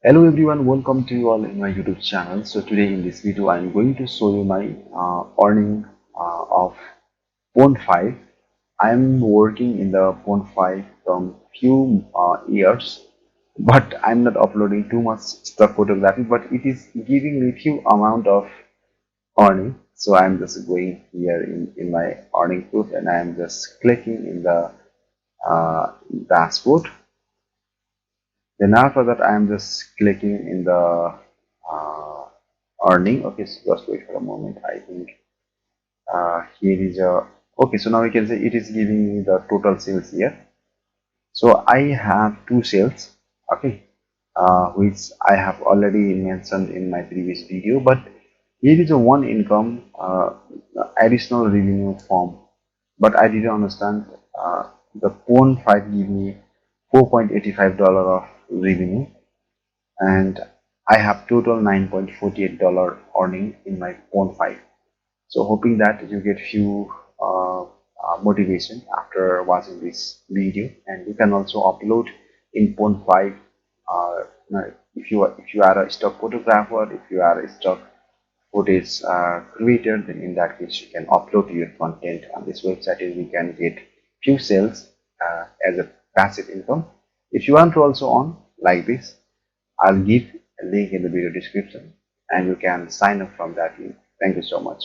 Hello everyone, welcome to you all in my YouTube channel. So today in this video I am going to show you my earning of 𝗺𝗲𝗹𝗹. I am working in the 𝗺𝗲𝗹 from few years, but I'm not uploading too much stock photography, but it is giving me few amount of earning. So I'm just going here in my earning proof and I am just clicking in the dashboard. Then after that I am just clicking in the uh, earning. Okay, so just wait for a moment. I think here is a okay, so now we can say it is giving me the total sales here. So I have two sales, okay, which I have already mentioned in my previous video, but here is a one income additional revenue form, but I didn't understand the 𝗺𝗲𝗹 give me $4.85 of revenue, and I have total $9.48 earning in my 𝗺𝗲𝗹. So hoping that you get few motivation after watching this video, and you can also upload in 𝗺𝗲𝗹. If you are a stock photographer, if you are a stock footage creator, then in that case you can upload your content on this website and we can get few sales as a passive income. If you want to also earn like this, I'll give a link in the video description and you can sign up from that link. Thank you so much.